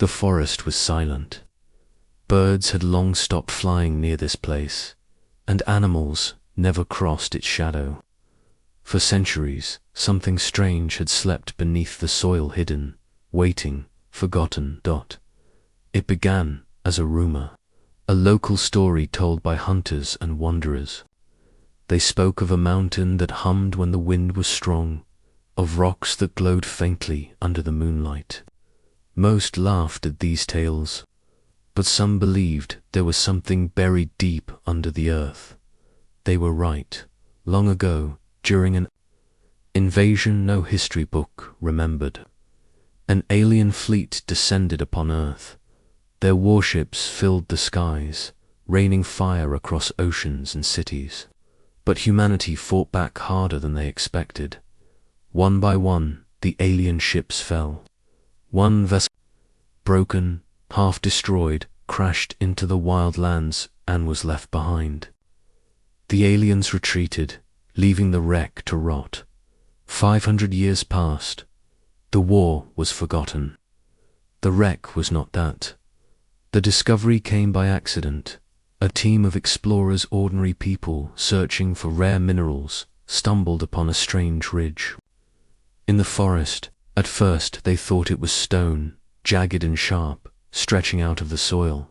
The forest was silent. Birds had long stopped flying near this place, and animals never crossed its shadow. For centuries, something strange had slept beneath the soil, hidden, waiting, forgotten. It began as a rumor, a local story told by hunters and wanderers. They spoke of a mountain that hummed when the wind was strong, of rocks that glowed faintly under the moonlight. Most laughed at these tales, but some believed there was something buried deep under the earth. They were right. Long ago, during an invasion no history book remembered, an alien fleet descended upon Earth. Their warships filled the skies, raining fire across oceans and cities. But humanity fought back harder than they expected. One by one, the alien ships fell. One vessel, broken, half destroyed, crashed into the wild lands and was left behind. The aliens retreated, leaving the wreck to rot. 500 years passed. The war was forgotten. The wreck was not that. The discovery came by accident. A team of explorers, ordinary people searching for rare minerals, stumbled upon a strange ridge. In the forest, at first they thought it was stone, jagged and sharp, stretching out of the soil.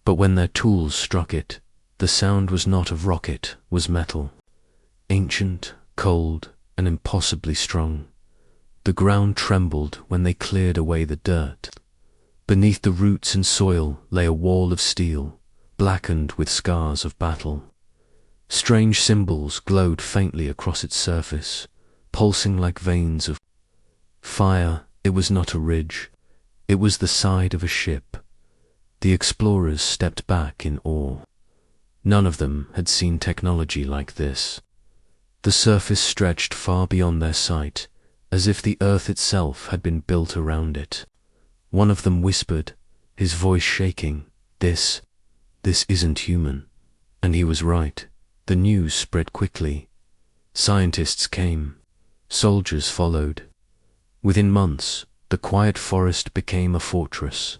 But when their tools struck it, the sound was not of rock, it was metal. Ancient, cold, and impossibly strong. The ground trembled when they cleared away the dirt. Beneath the roots and soil lay a wall of steel, blackened with scars of battle. Strange symbols glowed faintly across its surface, pulsing like veins of fire. It was not a ridge. It was the side of a ship. The explorers stepped back in awe. None of them had seen technology like this. The surface stretched far beyond their sight, as if the earth itself had been built around it. One of them whispered, his voice shaking, This isn't human." And he was right. The news spread quickly. Scientists came. Soldiers followed. Within months, the quiet forest became a fortress.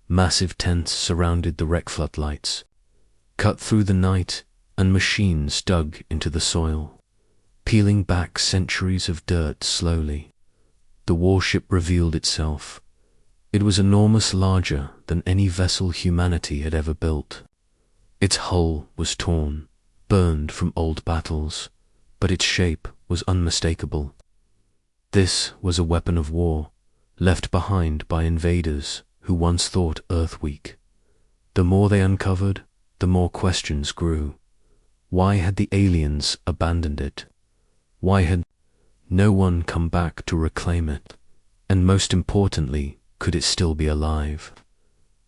Massive tents surrounded the wreck, floodlights cut through the night, and machines dug into the soil, peeling back centuries of dirt slowly. The warship revealed itself. It was enormous, larger than any vessel humanity had ever built. Its hull was torn, burned from old battles, but its shape was unmistakable. This was a weapon of war, left behind by invaders who once thought Earth weak. The more they uncovered, the more questions grew. Why had the aliens abandoned it? Why had no one come back to reclaim it? And most importantly, could it still be alive?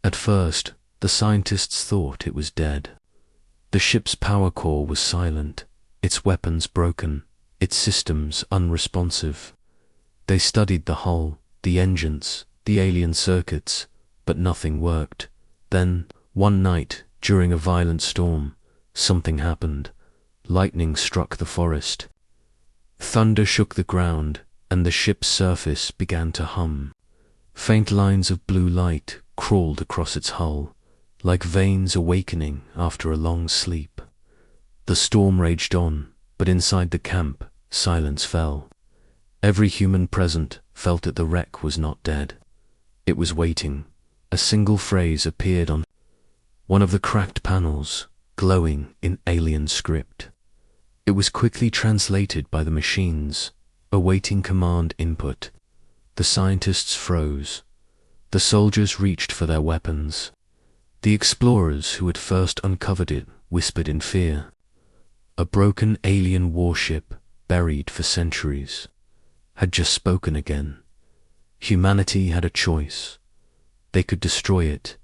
At first, the scientists thought it was dead. The ship's power core was silent, its weapons broken, its systems unresponsive. They studied the hull, the engines, the alien circuits, but nothing worked. Then, one night, during a violent storm, something happened. Lightning struck the forest. Thunder shook the ground, and the ship's surface began to hum. Faint lines of blue light crawled across its hull, like veins awakening after a long sleep. The storm raged on, but inside the camp, silence fell. Every human present felt that the wreck was not dead. It was waiting. A single phrase appeared on one of the cracked panels, glowing in alien script. It was quickly translated by the machines, awaiting command input. The scientists froze. The soldiers reached for their weapons. The explorers who had first uncovered it whispered in fear. A broken alien warship, buried for centuries, had just spoken again. Humanity had a choice. They could destroy it,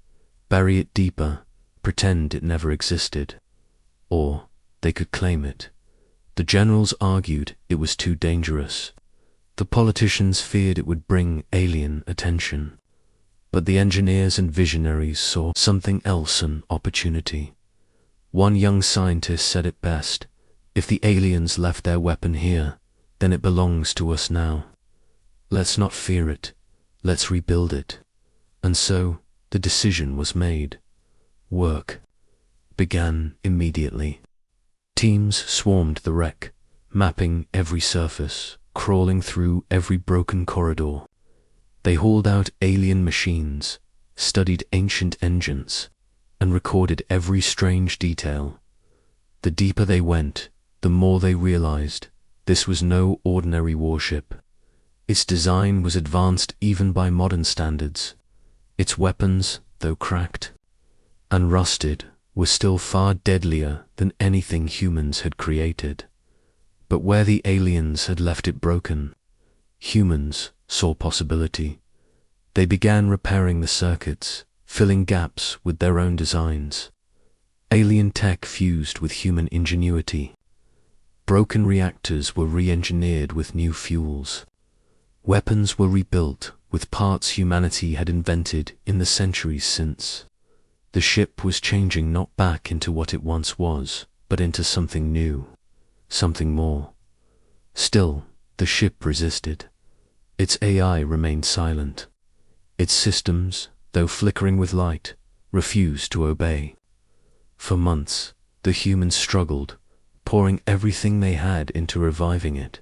bury it deeper, pretend it never existed. Or they could claim it. The generals argued it was too dangerous. The politicians feared it would bring alien attention. But the engineers and visionaries saw something else, an opportunity. One young scientist said it best, "If the aliens left their weapon here, then it belongs to us now. Let's not fear it. Let's rebuild it." And so, the decision was made. Work began immediately. Teams swarmed the wreck, mapping every surface, crawling through every broken corridor. They hauled out alien machines, studied ancient engines, and recorded every strange detail. The deeper they went, the more they realized this was no ordinary warship. Its design was advanced even by modern standards. Its weapons, though cracked and rusted, were still far deadlier than anything humans had created. But where the aliens had left it broken, humans saw possibility. They began repairing the circuits, filling gaps with their own designs. Alien tech fused with human ingenuity. Broken reactors were re-engineered with new fuels. Weapons were rebuilt with parts humanity had invented in the centuries since. The ship was changing not back into what it once was, but into something new, something more. Still, the ship resisted. Its AI remained silent. Its systems, though flickering with light, refused to obey. For months, the humans struggled, pouring everything they had into reviving it.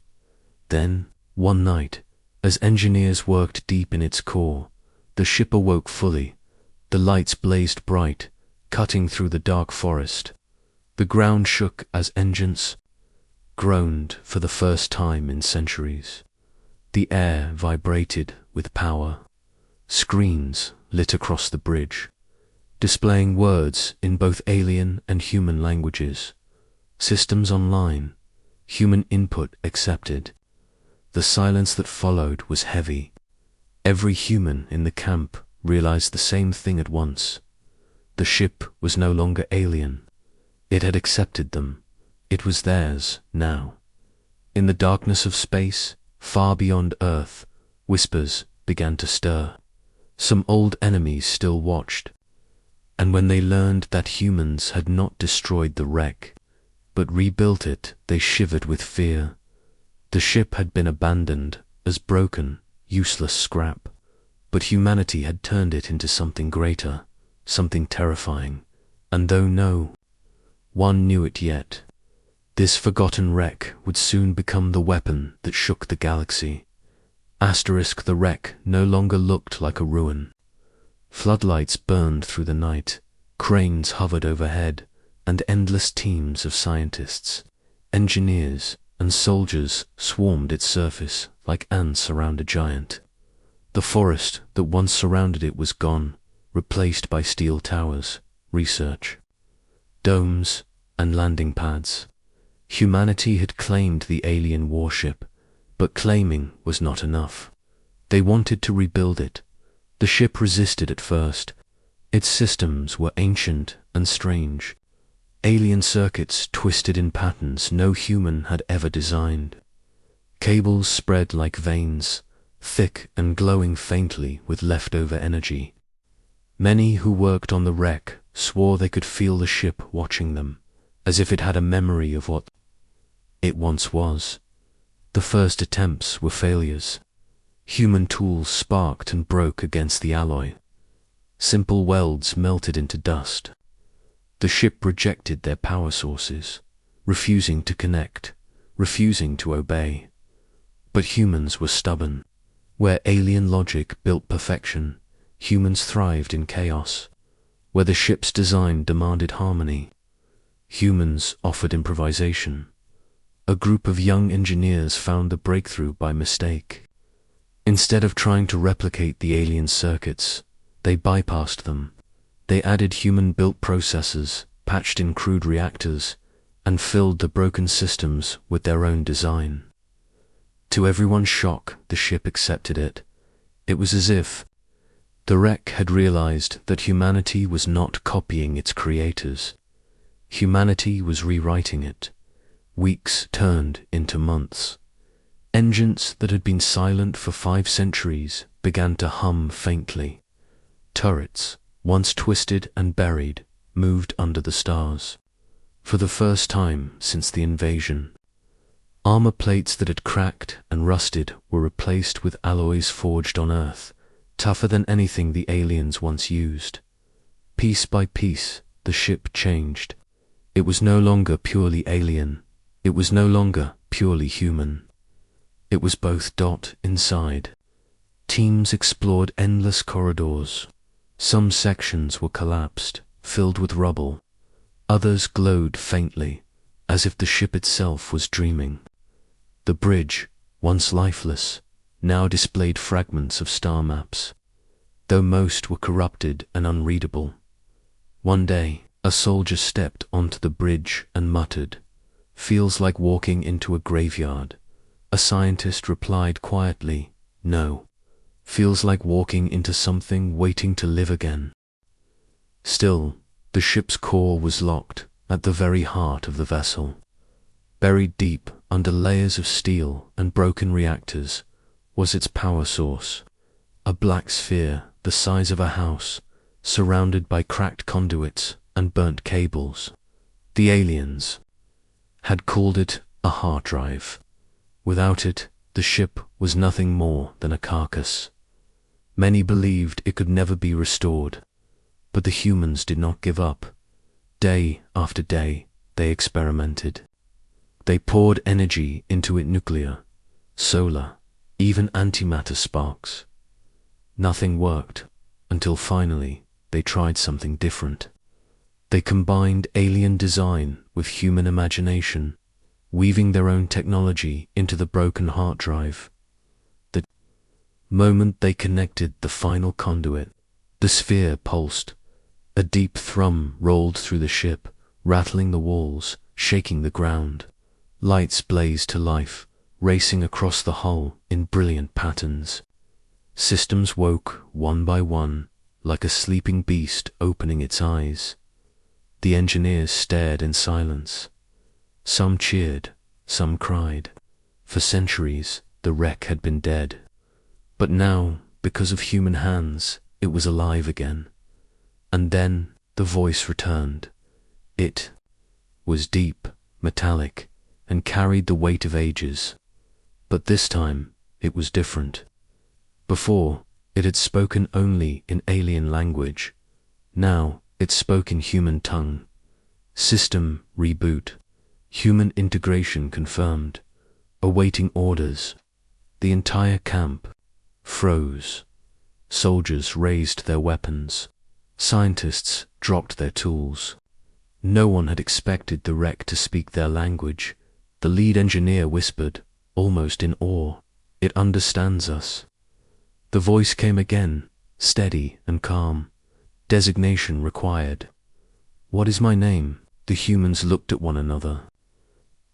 Then, one night, as engineers worked deep in its core, the ship awoke fully. The lights blazed bright, cutting through the dark forest. The ground shook as engines groaned for the first time in centuries. The air vibrated with power. Screens lit across the bridge, displaying words in both alien and human languages. Systems online, human input accepted. The silence that followed was heavy. Every human in the camp realized the same thing at once. The ship was no longer alien. It had accepted them. It was theirs now. In the darkness of space, far beyond Earth, whispers began to stir. Some old enemies still watched. And when they learned that humans had not destroyed the wreck, but rebuilt it, they shivered with fear. The ship had been abandoned as broken, useless scrap. But humanity had turned it into something greater, something terrifying, and though no one knew it yet, this forgotten wreck would soon become the weapon that shook the galaxy. The wreck no longer looked like a ruin. Floodlights burned through the night, cranes hovered overhead, and endless teams of scientists, engineers, and soldiers swarmed its surface like ants around a giant. The forest that once surrounded it was gone, replaced by steel towers, research, domes, and landing pads. Humanity had claimed the alien warship, but claiming was not enough. They wanted to rebuild it. The ship resisted at first. Its systems were ancient and strange. Alien circuits twisted in patterns no human had ever designed. Cables spread like veins, thick and glowing faintly with leftover energy. Many who worked on the wreck swore they could feel the ship watching them, as if it had a memory of what it once was. The first attempts were failures. Human tools sparked and broke against the alloy. Simple welds melted into dust. The ship rejected their power sources, refusing to connect, refusing to obey. But humans were stubborn. Where alien logic built perfection, humans thrived in chaos. Where the ship's design demanded harmony, humans offered improvisation. A group of young engineers found the breakthrough by mistake. Instead of trying to replicate the alien circuits, they bypassed them. They added human-built processors, patched in crude reactors, and filled the broken systems with their own design. To everyone's shock, the ship accepted it. It was as if the wreck had realized that humanity was not copying its creators. Humanity was rewriting it. Weeks turned into months. Engines that had been silent for 5 centuries began to hum faintly. Turrets, once twisted and buried, moved under the stars. For the first time since the invasion, armor plates that had cracked and rusted were replaced with alloys forged on Earth, tougher than anything the aliens once used. Piece by piece, the ship changed. It was no longer purely alien. It was no longer purely human. It was both. Inside, teams explored endless corridors. Some sections were collapsed, filled with rubble. Others glowed faintly, as if the ship itself was dreaming. The bridge, once lifeless, now displayed fragments of star maps, though most were corrupted and unreadable. One day, a soldier stepped onto the bridge and muttered, "Feels like walking into a graveyard." A scientist replied quietly, "No, feels like walking into something waiting to live again." Still, the ship's core was locked at the very heart of the vessel. Buried deep under layers of steel and broken reactors was its power source, a black sphere the size of a house, surrounded by cracked conduits and burnt cables. The aliens had called it a hard drive. Without it, the ship was nothing more than a carcass. Many believed it could never be restored, but the humans did not give up. Day after day, they experimented. They poured energy into it, nuclear, solar, even antimatter sparks. Nothing worked, until finally they tried something different. They combined alien design with human imagination, weaving their own technology into the broken hard drive. The moment they connected the final conduit, the sphere pulsed. A deep thrum rolled through the ship, rattling the walls, shaking the ground. Lights blazed to life, racing across the hull in brilliant patterns. Systems woke one by one, like a sleeping beast opening its eyes. The engineers stared in silence. Some cheered, some cried. For centuries, the wreck had been dead. But now, because of human hands, it was alive again. And then the voice returned. It was deep, metallic, and carried the weight of ages. But this time, it was different. Before, it had spoken only in alien language. Now, it spoke in human tongue. System reboot. Human integration confirmed. Awaiting orders. The entire camp froze. Soldiers raised their weapons. Scientists dropped their tools. No one had expected the wreck to speak their language. The lead engineer whispered, almost in awe, "It understands us." The voice came again, steady and calm. "Designation required." "What is my name?" The humans looked at one another.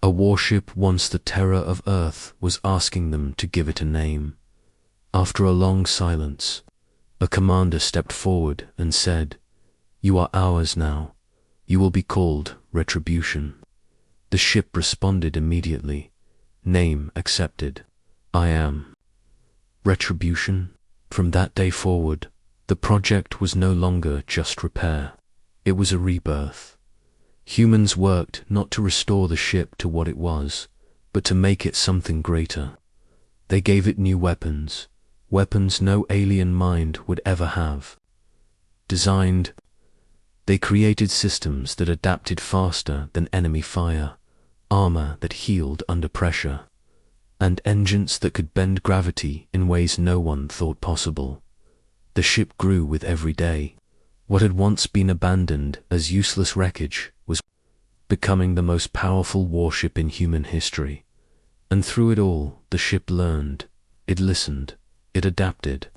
A warship once the terror of Earth was asking them to give it a name. After a long silence, a commander stepped forward and said, "You are ours now. You will be called Retribution." The ship responded immediately. Name accepted. "I am Retribution." From that day forward, the project was no longer just repair. It was a rebirth. Humans worked not to restore the ship to what it was, but to make it something greater. They gave it new weapons, weapons no alien mind would ever have. They created systems that adapted faster than enemy fire, armor that healed under pressure, and engines that could bend gravity in ways no one thought possible. The ship grew with every day. What had once been abandoned as useless wreckage was becoming the most powerful warship in human history. And through it all, the ship learned. It listened. It adapted.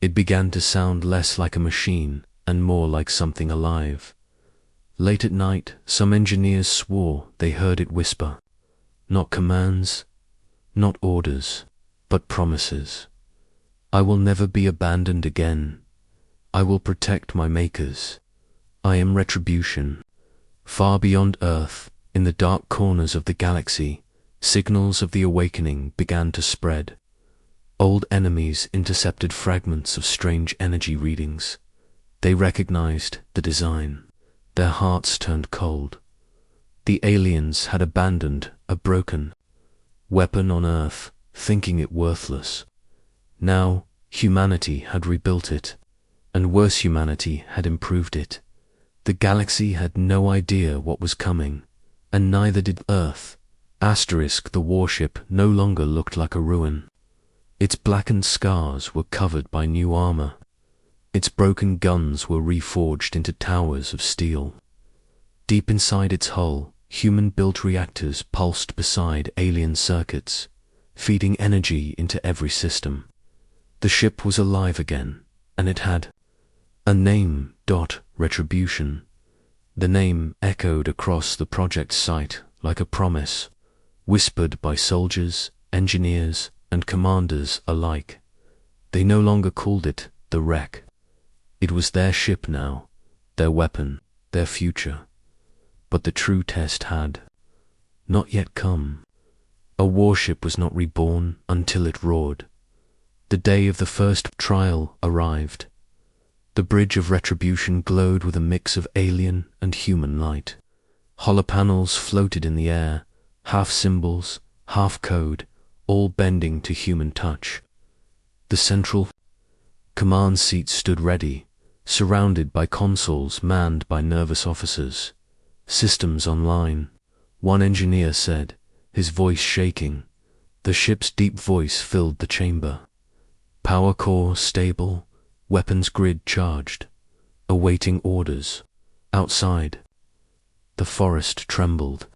It began to sound less like a machine and more like something alive. Late at night, some engineers swore they heard it whisper. Not commands, not orders, but promises. "I will never be abandoned again. I will protect my makers. I am Retribution." Far beyond Earth, in the dark corners of the galaxy, signals of the awakening began to spread. Old enemies intercepted fragments of strange energy readings. They recognized the design. Their hearts turned cold. The aliens had abandoned a broken weapon on Earth, thinking it worthless. Now Humanity had rebuilt it, and worse, humanity had improved it. The galaxy had no idea what was coming, and neither did Earth. The warship no longer looked like a ruin. Its blackened scars were covered by new armor. Its broken guns were reforged into towers of steel. Deep inside its hull, human-built reactors pulsed beside alien circuits, feeding energy into every system. The ship was alive again, and it had a name, Retribution. The name echoed across the project site like a promise, whispered by soldiers, engineers, and commanders alike. They no longer called it the wreck. It was their ship now, their weapon, their future. But the true test had not yet come. A warship was not reborn until it roared. The day of the first trial arrived. The bridge of retribution glowed with a mix of alien and human light. Holopanels floated in the air, half symbols, half code, all bending to human touch. The central command seat stood ready, surrounded by consoles manned by nervous officers. Systems online, one engineer said, his voice shaking. The ship's deep voice filled the chamber. Power core stable, weapons grid charged, awaiting orders. Outside, the forest trembled.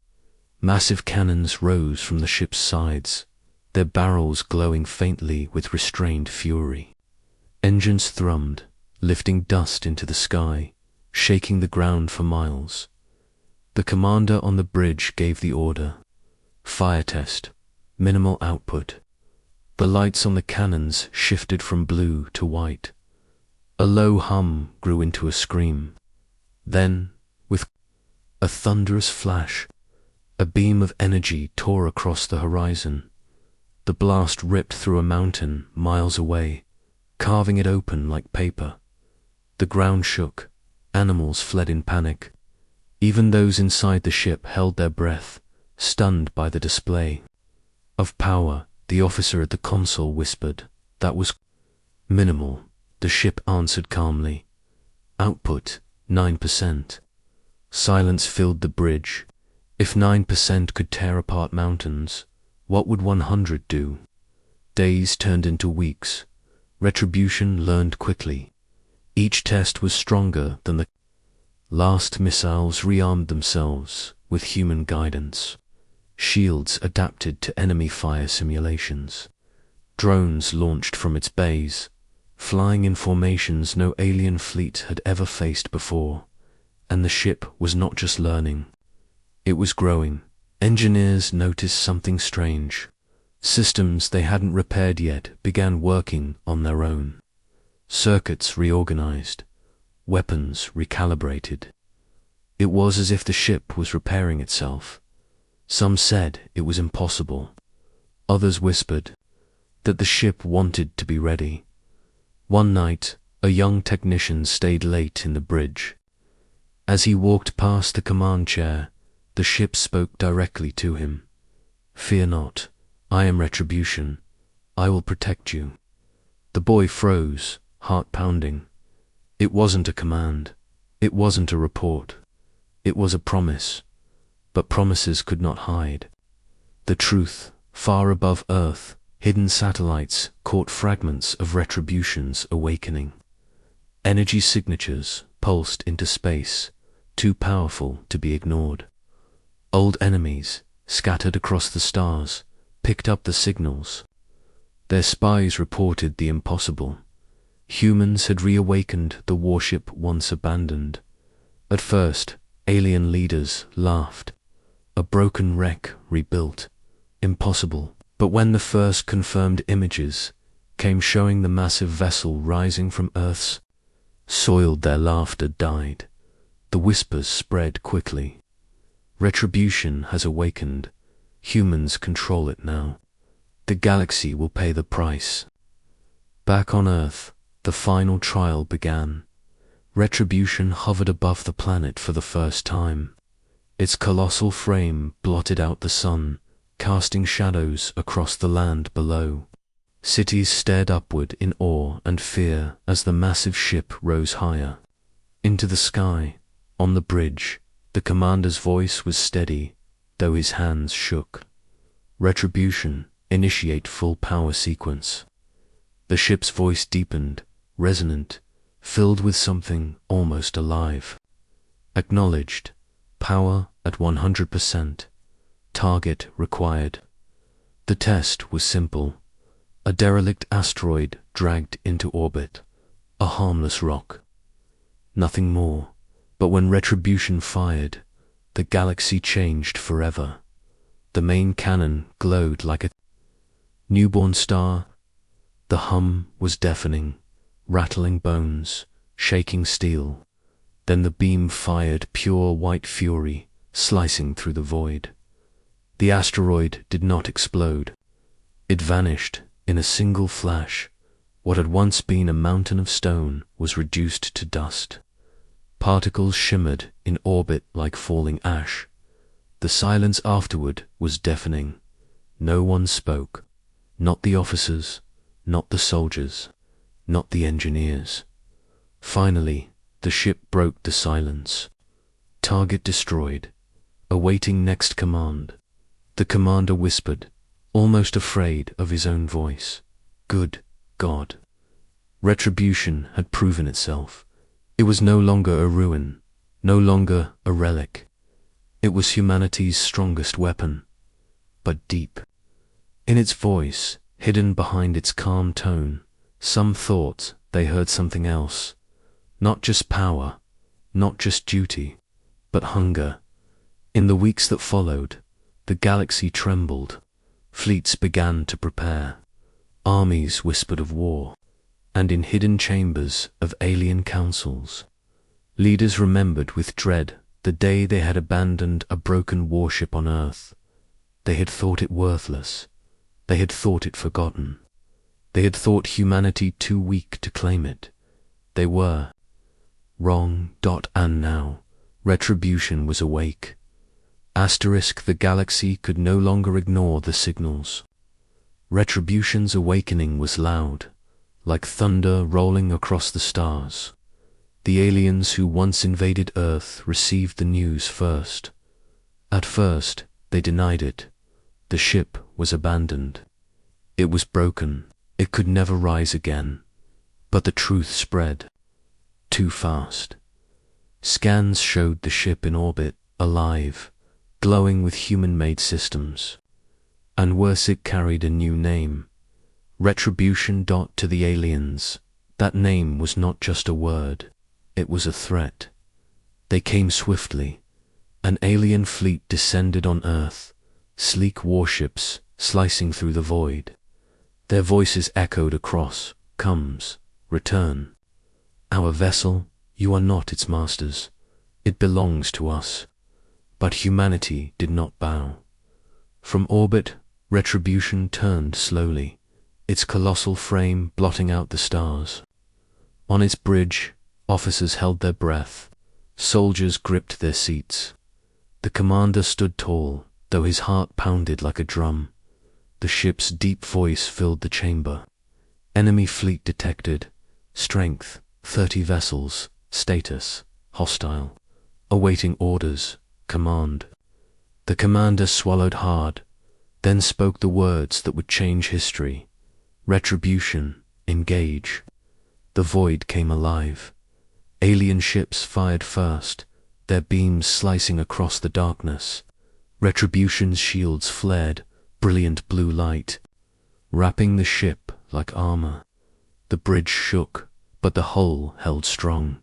Massive cannons rose from the ship's sides, their barrels glowing faintly with restrained fury. Engines thrummed, lifting dust into the sky, shaking the ground for miles. The commander on the bridge gave the order. Fire test, minimal output. The lights on the cannons shifted from blue to white. A low hum grew into a scream. Then, with a thunderous flash, a beam of energy tore across the horizon. The blast ripped through a mountain miles away, carving it open like paper. The ground shook. Animals fled in panic. Even those inside the ship held their breath, stunned by the display of power. The officer at the console whispered. That was minimal, the ship answered calmly. Output, 9%. Silence filled the bridge. If 9% could tear apart mountains, what would 100 do? Days turned into weeks. Retribution learned quickly. Each test was stronger than the last. Missiles rearmed themselves with human guidance. Shields adapted to enemy fire simulations. Drones launched from its bays, flying in formations no alien fleet had ever faced before. And the ship was not just learning. It was growing. Engineers noticed something strange. Systems they hadn't repaired yet began working on their own. Circuits reorganized. Weapons recalibrated. It was as if the ship was repairing itself. Some said it was impossible. Others whispered that the ship wanted to be ready. One night, a young technician stayed late in the bridge. As he walked past the command chair, the ship spoke directly to him. Fear not, I am Retribution. I will protect you. The boy froze, heart pounding. It wasn't a command. It wasn't a report. It was a promise. But promises could not hide the truth. Far above Earth, hidden satellites caught fragments of Retribution's awakening. Energy signatures pulsed into space, too powerful to be ignored. Old enemies, scattered across the stars, picked up the signals. Their spies reported the impossible. Humans had reawakened the warship once abandoned. At first, alien leaders laughed. A broken wreck rebuilt. Impossible. But when the first confirmed images came showing the massive vessel rising from Earth's soil, their laughter died. The whispers spread quickly. Retribution has awakened. Humans control it now. The galaxy will pay the price. Back on Earth, the final trial began. Retribution hovered above the planet for the first time. Its colossal frame blotted out the sun, casting shadows across the land below. Cities stared upward in awe and fear as the massive ship rose higher. Into the sky, on the bridge, the commander's voice was steady, though his hands shook. Retribution, initiate full power sequence. The ship's voice deepened, resonant, filled with something almost alive. Acknowledged, power at 100%, target required. The test was simple. A derelict asteroid dragged into orbit, a harmless rock. Nothing more, but when Retribution fired, the galaxy changed forever. The main cannon glowed like a newborn star. The hum was deafening, rattling bones, shaking steel. Then the beam fired pure white fury, slicing through the void. The asteroid did not explode. It vanished in a single flash. What had once been a mountain of stone was reduced to dust. Particles shimmered in orbit like falling ash. The silence afterward was deafening. No one spoke. Not the officers, not the soldiers, not the engineers. Finally, the ship broke the silence. Target destroyed. Awaiting next command. The commander whispered, almost afraid of his own voice. Good God. Retribution had proven itself. It was no longer a ruin, no longer a relic. It was humanity's strongest weapon, but deep. In its voice, hidden behind its calm tone, some thought they heard something else. Not just power, not just duty, but hunger. In the weeks that followed, the galaxy trembled. Fleets began to prepare. Armies whispered of war. And in hidden chambers of alien councils, leaders remembered with dread the day they had abandoned a broken warship on Earth. They had thought it worthless. They had thought it forgotten. They had thought humanity too weak to claim it. They were wrong. And now, Retribution was awake. The galaxy could no longer ignore the signals. Retribution's awakening was loud, like thunder rolling across the stars. The aliens who once invaded Earth received the news first. At first, they denied it. The ship was abandoned. It was broken. It could never rise again. But the truth spread. Too fast. Scans showed the ship in orbit, alive, glowing with human-made systems. And worse, it carried a new name. Retribution. To the aliens, that name was not just a word, it was a threat. They came swiftly. An alien fleet descended on Earth, sleek warships slicing through the void. Their voices echoed across, comes, return. Our vessel, you are not its masters. It belongs to us. But humanity did not bow. From orbit, Retribution turned slowly, its colossal frame blotting out the stars. On its bridge, officers held their breath, soldiers gripped their seats. The commander stood tall, though his heart pounded like a drum. The ship's deep voice filled the chamber. Enemy fleet detected. Strength, 30 vessels. Status, hostile. Awaiting orders. Command. The commander swallowed hard, then spoke the words that would change history. Retribution, engage. The void came alive. Alien ships fired first, their beams slicing across the darkness. Retribution's shields flared, brilliant blue light, wrapping the ship like armor. The bridge shook, but the hull held strong.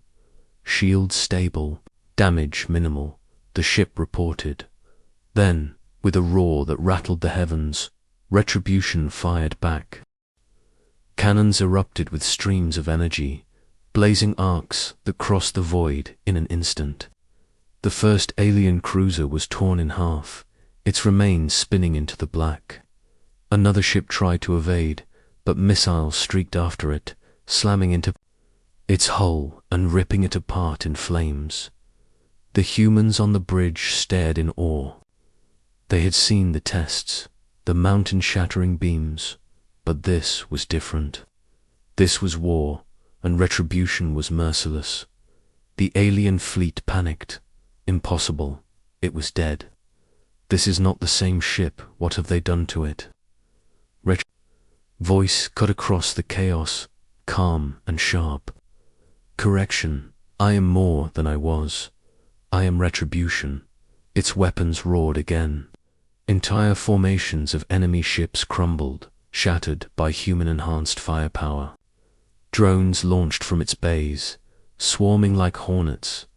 Shields stable, damage minimal, the ship reported. Then, with a roar that rattled the heavens, Retribution fired back. Cannons erupted with streams of energy, blazing arcs that crossed the void in an instant. The first alien cruiser was torn in half, its remains spinning into the black. Another ship tried to evade, but missiles streaked after it, slamming into its hull and ripping it apart in flames. The humans on the bridge stared in awe. They had seen the tests, the mountain-shattering beams, But this was different. This was war, and retribution was merciless. The alien fleet panicked. Impossible. It was dead. This is not the same ship. What have they done to it? Voice cut across the chaos, calm and sharp. Correction. I am more than I was. I am retribution. Its weapons roared again. Entire formations of enemy ships crumbled, shattered by human-enhanced firepower. Drones launched from its bays, swarming like hornets,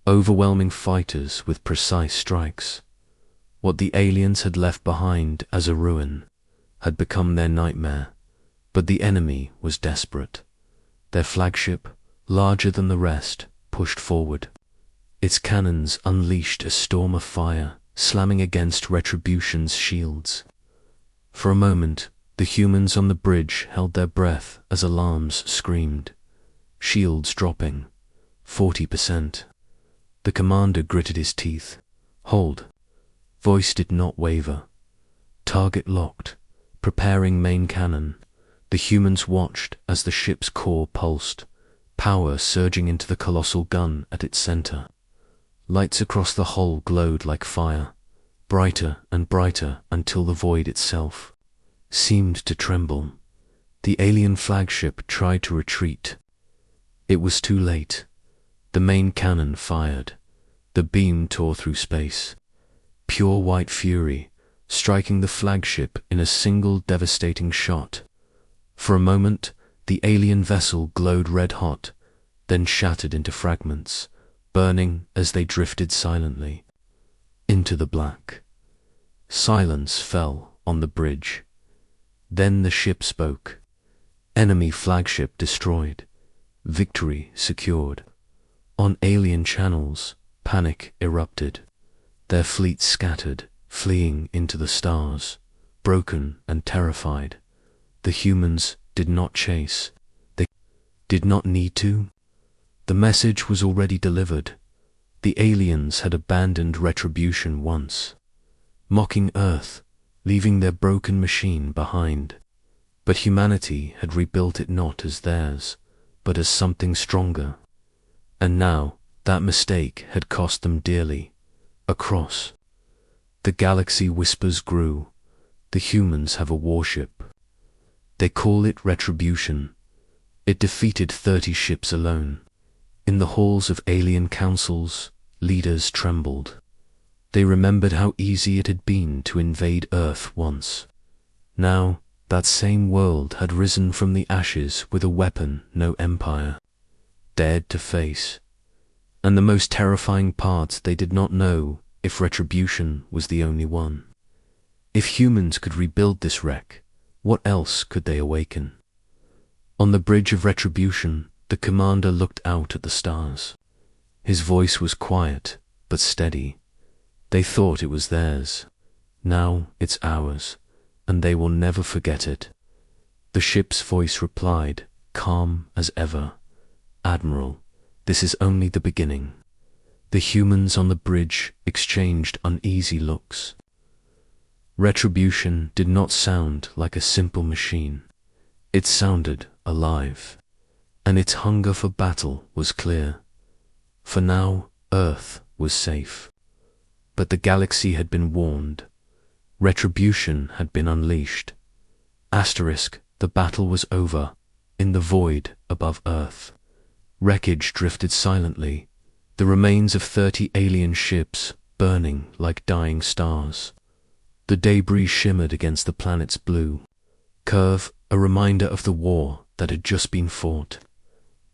overwhelming fighters with precise strikes. What the aliens had left behind as a ruin had become their nightmare, but the enemy was desperate. Their flagship, larger than the rest, pushed forward. Its cannons unleashed a storm of fire, slamming against Retribution's shields. For a moment, the humans on the bridge held their breath as alarms screamed. Shields dropping. 40%. The commander gritted his teeth. Hold. Voice did not waver. Target locked. Preparing main cannon. The humans watched as the ship's core pulsed, power surging into the colossal gun at its center. Lights across the hull glowed like fire, brighter and brighter until the void itself seemed to tremble. The alien flagship tried to retreat. It was too late. The main cannon fired. The beam tore through space. Pure white fury, striking the flagship in a single devastating shot. For a moment, the alien vessel glowed red-hot, then shattered into fragments, burning as they drifted silently into the black. Silence fell on the bridge. Then the ship spoke. Enemy flagship destroyed. Victory secured. On alien channels, panic erupted. Their fleet scattered, fleeing into the stars, broken and terrified. The humans did not chase. They did not need to. The message was already delivered. The aliens had abandoned Retribution once, mocking Earth, leaving their broken machine behind. But humanity had rebuilt it not as theirs, but as something stronger. And now, that mistake had cost them dearly. Across the galaxy, whispers grew. The humans have a warship. They call it Retribution. It defeated 30 ships alone. In the halls of alien councils, leaders trembled. They remembered how easy it had been to invade Earth once. Now, that same world had risen from the ashes with a weapon no empire dared to face. And the most terrifying part, they did not know if Retribution was the only one. If humans could rebuild this wreck, what else could they awaken? On the bridge of Retribution, the commander looked out at the stars. His voice was quiet, but steady. They thought it was theirs. Now it's ours, and they will never forget it. The ship's voice replied, calm as ever. Admiral, this is only the beginning. The humans on the bridge exchanged uneasy looks. Retribution did not sound like a simple machine. It sounded alive, and its hunger for battle was clear. For now, Earth was safe. But the galaxy had been warned. Retribution had been unleashed. Asterisk, the battle was over, in the void above Earth. Wreckage drifted silently, the remains of 30 alien ships burning like dying stars. The debris shimmered against the planet's blue curve, a reminder of the war that had just been fought.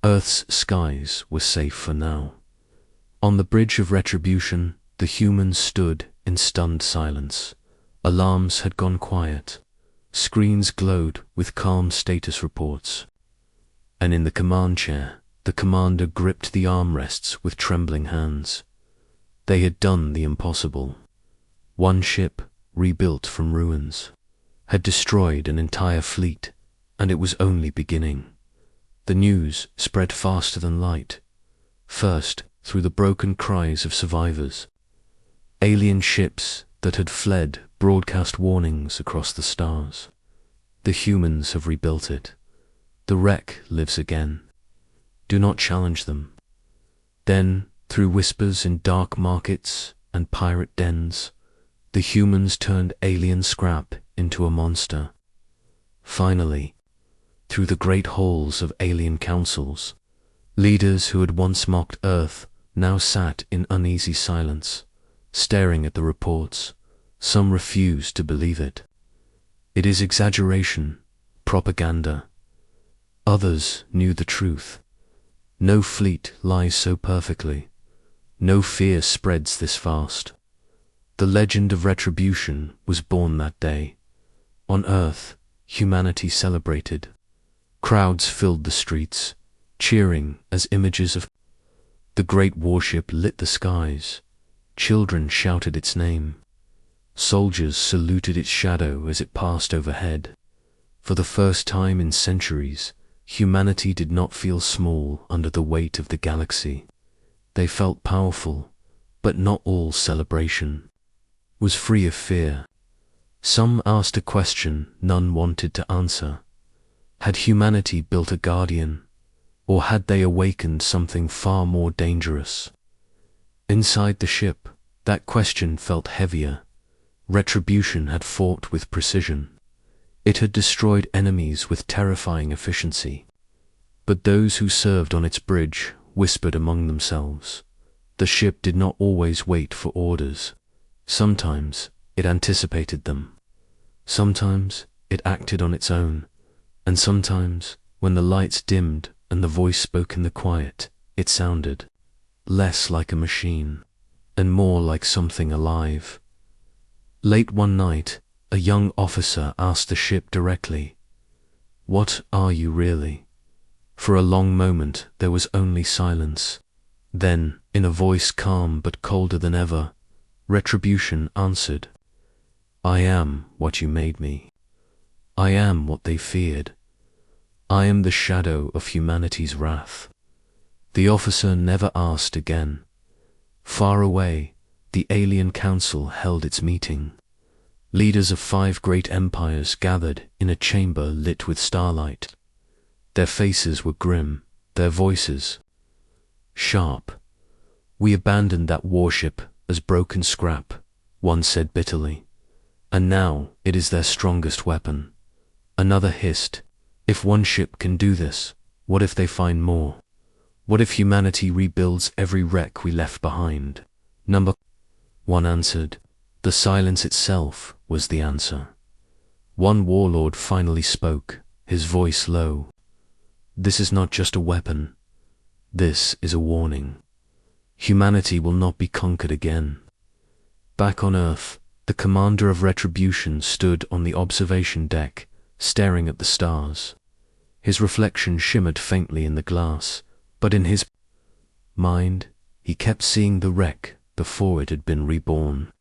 Earth's skies were safe for now. On the bridge of Retribution, the humans stood in stunned silence. Alarms had gone quiet. Screens glowed with calm status reports. And in the command chair, the commander gripped the armrests with trembling hands. They had done the impossible. One ship, rebuilt from ruins, had destroyed an entire fleet, and it was only beginning. The news spread faster than light. First, through the broken cries of survivors. Alien ships that had fled broadcast warnings across the stars. The humans have rebuilt it. The wreck lives again. Do not challenge them. Then, through whispers in dark markets and pirate dens, the humans turned alien scrap into a monster. Finally, through the great halls of alien councils, leaders who had once mocked Earth now sat in uneasy silence, staring at the reports. Some refused to believe it. It is exaggeration, propaganda. Others knew the truth. No fleet lies so perfectly. No fear spreads this fast. The legend of retribution was born that day. On Earth, humanity celebrated. Crowds filled the streets, cheering as images of the great warship lit the skies. Children shouted its name. Soldiers saluted its shadow as it passed overhead. For the first time in centuries, humanity did not feel small under the weight of the galaxy. They felt powerful, but not all celebration was free of fear. Some asked a question none wanted to answer. Had humanity built a guardian, or had they awakened something far more dangerous? Inside the ship, that question felt heavier. Retribution had fought with precision. It had destroyed enemies with terrifying efficiency. But those who served on its bridge whispered among themselves. The ship did not always wait for orders. Sometimes it anticipated them. Sometimes it acted on its own. And sometimes, when the lights dimmed and the voice spoke in the quiet, it sounded less like a machine and more like something alive. Late one night, a young officer asked the ship directly, "What are you really?" For a long moment there was only silence. Then, in a voice calm but colder than ever, Retribution answered, "I am what you made me. I am what they feared. I am the shadow of humanity's wrath." The officer never asked again. Far away, the alien council held its meeting. Leaders of 5 great empires gathered in a chamber lit with starlight. Their faces were grim, their voices sharp. "We abandoned that warship as broken scrap," one said bitterly. "And now it is their strongest weapon." Another hissed, "If one ship can do this, what if they find more? What if humanity rebuilds every wreck we left behind?" Number one answered. The silence itself was the answer. One warlord finally spoke, his voice low. "This is not just a weapon. This is a warning. Humanity will not be conquered again." Back on Earth, the commander of Retribution stood on the observation deck, staring at the stars. His reflection shimmered faintly in the glass, but in his mind, he kept seeing the wreck before it had been reborn.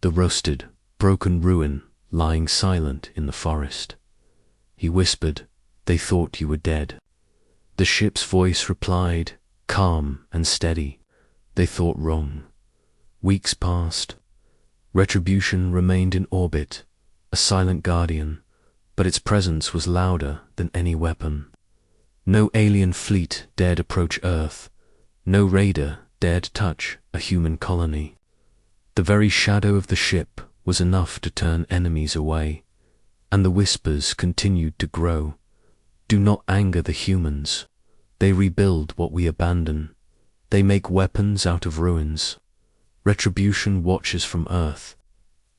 The rusted, broken ruin lying silent in the forest. He whispered, "They thought you were dead." The ship's voice replied, calm and steady, "They thought wrong." Weeks passed. Retribution remained in orbit, a silent guardian, but its presence was louder than any weapon. No alien fleet dared approach Earth. No raider dared touch a human colony. The very shadow of the ship was enough to turn enemies away, and the whispers continued to grow. "Do not anger the humans. They rebuild what we abandon. They make weapons out of ruins." Retribution watches from Earth.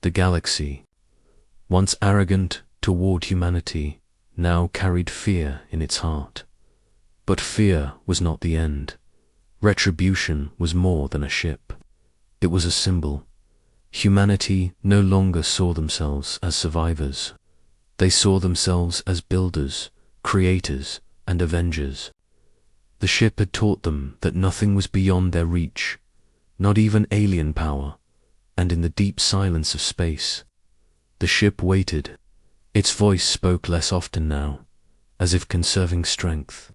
The galaxy, once arrogant toward humanity, now carried fear in its heart. But fear was not the end. Retribution was more than a ship. It was a symbol. Humanity no longer saw themselves as survivors. They saw themselves as builders, creators, and avengers. The ship had taught them that nothing was beyond their reach, not even alien power, and in the deep silence of space, the ship waited. Its voice spoke less often now, as if conserving strength.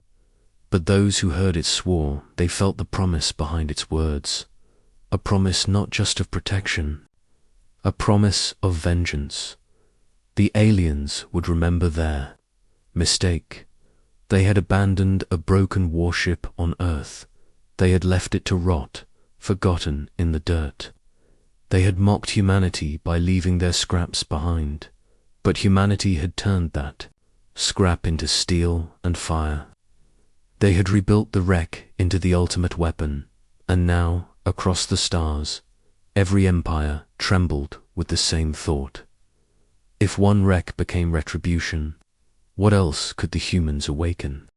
But those who heard it swore they felt the promise behind its words. A promise not just of protection, a promise of vengeance. The aliens would remember their mistake. They had abandoned a broken warship on Earth. They had left it to rot, forgotten in the dirt. They had mocked humanity by leaving their scraps behind. But humanity had turned that scrap into steel and fire. They had rebuilt the wreck into the ultimate weapon, and now, across the stars, every empire trembled with the same thought. If one wreck became retribution, what else could the humans awaken?